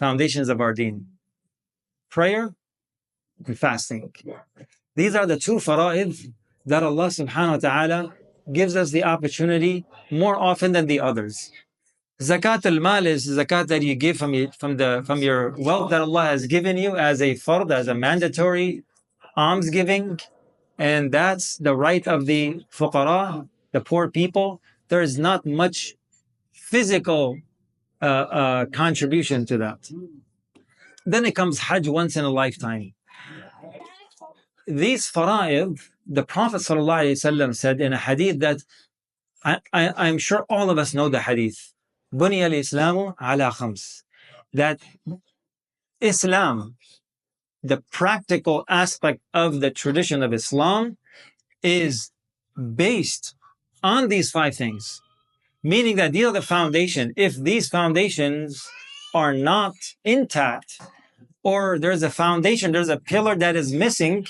foundations of our deen: prayer and fasting. These are the two fara'id that Allah subhanahu wa ta'ala gives us the opportunity more often than the others. Zakat al-mal is zakat that you give from your wealth that Allah has given you as a fard, as a mandatory almsgiving, and that's the right of the fuqara, the poor people. There is not much physical contribution to that. Then it comes Hajj once in a lifetime. These fara'id, the Prophet ﷺ said in a hadith that I'm sure all of us know the hadith. Buni al-Islamu ala khams. That Islam, the practical aspect of the tradition of Islam, is based on these five things. Meaning that these are the foundation. If these foundations are not intact, or there's a foundation, there's a pillar that is missing,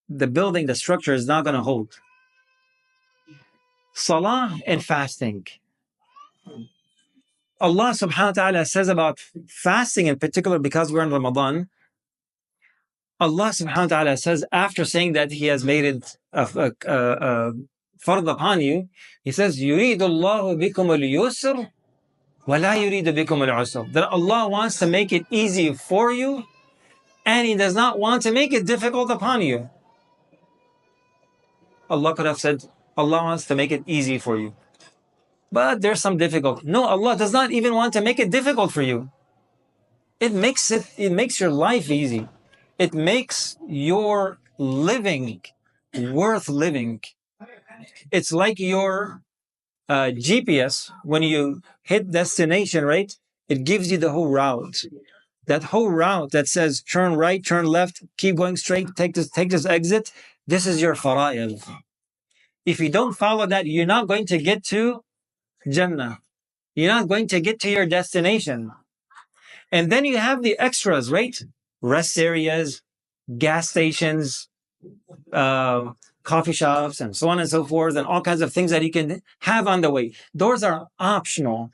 the building, the structure is not going to hold. Salah and fasting. Allah subhanahu wa ta'ala says about fasting in particular, because we're in Ramadan, Allah subhanahu wa ta'ala says, after saying that He has made it fard upon you, He says, يُرِيدُ اللَّهُ بِكُمُ الْيُسْرِ وَلَا يُرِيدُ بِكُمُ الْعُسْرِ. That Allah wants to make it easy for you, and He does not want to make it difficult upon you. Allah could have said, Allah wants to make it easy for you, but there's some difficulty. No, Allah does not even want to make it difficult for you. It makes your life easy. It makes your living worth living. It's like your GPS. When you hit destination, right? It gives you the whole route. That whole route that says turn right, turn left, keep going straight, take this exit. This is your fara'id. If you don't follow that, you're not going to get to Jannah. You're not going to get to your destination. And then you have the extras, right? Rest areas, gas stations, coffee shops, and so on and so forth, and all kinds of things that you can have on the way. Those are optional.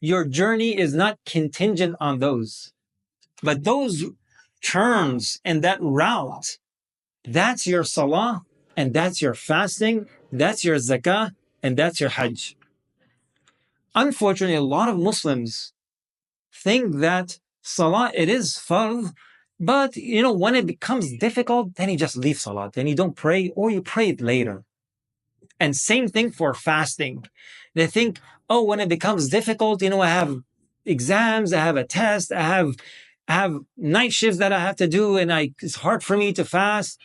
Your journey is not contingent on those. But those turns and that route, that's your salah, and that's your fasting, that's your zakah, and that's your hajj. Unfortunately, a lot of Muslims think that salah, it is fard, but when it becomes difficult, then you just leave salah, then you don't pray, or you pray it later. And same thing for fasting. They think, oh, when it becomes difficult, I have exams, I have a test, I have night shifts that I have to do, and it's hard for me to fast.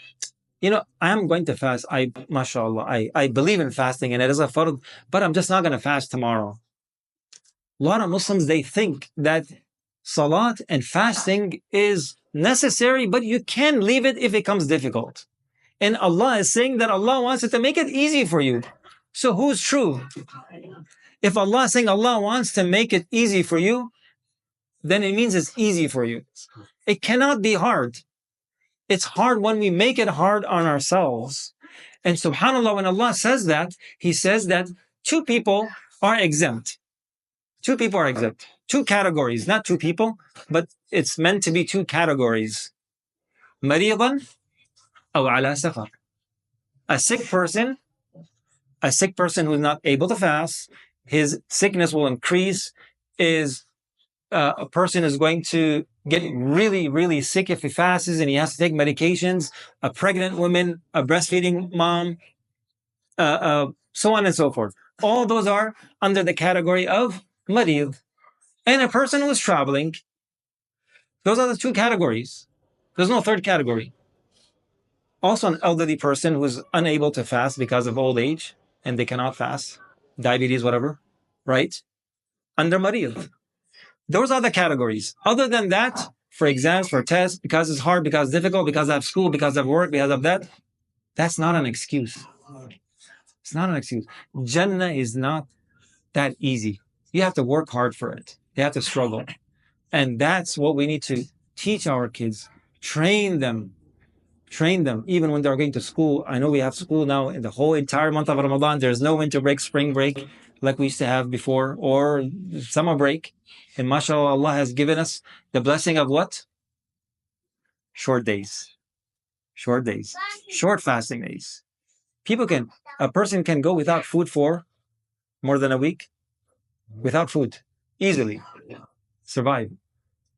I am going to fast. MashaAllah, I believe in fasting, and it is a fard, but I'm just not going to fast tomorrow. A lot of Muslims, they think that salat and fasting is necessary, but you can leave it if it comes difficult. And Allah is saying that Allah wants it to make it easy for you. So who's true? If Allah is saying Allah wants to make it easy for you, then it means it's easy for you. It cannot be hard. It's hard when we make it hard on ourselves. And subhanAllah, when Allah says that, He says that two people are exempt. Two people are exempt. Two categories, not two people, but it's meant to be two categories. Maridan aw ala safar. A sick person who is not able to fast, his sickness will increase. A person is going to get really, really sick if he fasts and he has to take medications. A pregnant woman, a breastfeeding mom, so on and so forth. All those are under the category of marid. And a person who is traveling. Those are the two categories. There's no third category. Also, an elderly person who is unable to fast because of old age and they cannot fast, diabetes, whatever, right? Under marid. Those are the categories. Other than that, for exams, for tests, because it's hard, because it's difficult, because I have school, because of work, because of that, that's not an excuse. It's not an excuse. Jannah is not that easy. You have to work hard for it. You have to struggle. And that's what we need to teach our kids. Train them, even when they're going to school. I know we have school now in the whole entire month of Ramadan. There's no winter break, spring break. like we used to have before, or summer break. And mashallah, Allah has given us the blessing of what? Short days. Short days. Short fasting days. A person can go without food for more than a week, without food, easily survive.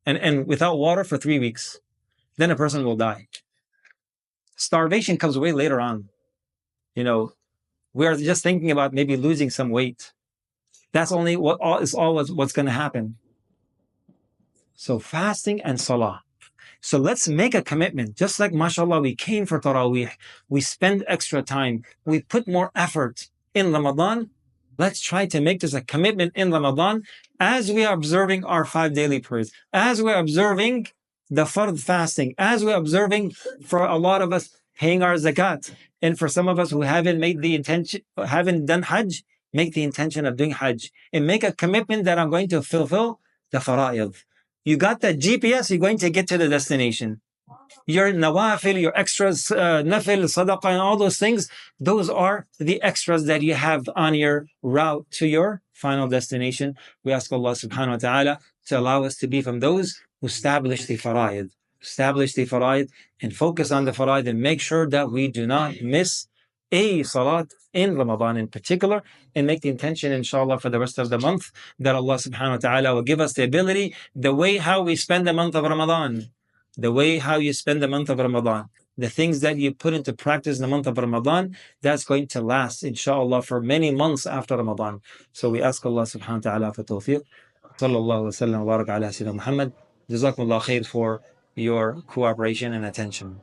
And without water for 3 weeks. Then a person will die. Starvation comes way later on. We are just thinking about maybe losing some weight. That's only what's going to happen. So fasting and salah. So let's make a commitment. Just like mashallah, we came for Taraweeh. We spend extra time. We put more effort in Ramadan. Let's try to make this a commitment in Ramadan as we are observing our 5 daily prayers, as we're observing the fard fasting, as we're observing, for a lot of us, paying our zakat. And for some of us who haven't done Hajj, make the intention of doing Hajj and make a commitment that I'm going to fulfill the fara'id. You got that GPS, you're going to get to the destination. Your nawafil, your extras, nafil, sadaqah, and all those things, those are the extras that you have on your route to your final destination. We ask Allah subhanahu wa ta'ala to allow us to be from those who establish the fara'id. And focus on the fara'id and make sure that we do not miss a salat in Ramadan in particular, and make the intention, inshallah, for the rest of the month that Allah subhanahu wa ta'ala will give us the ability, the way how we spend the month of Ramadan, the way how you spend the month of Ramadan, the things that you put into practice in the month of Ramadan, that's going to last, inshallah, for many months after Ramadan. So we ask Allah subhanahu wa ta'ala for tawfiq. Sallallahu wa sallam wa baraka ala Sayyidina Muhammad. Jazakumullah khair for your cooperation and attention.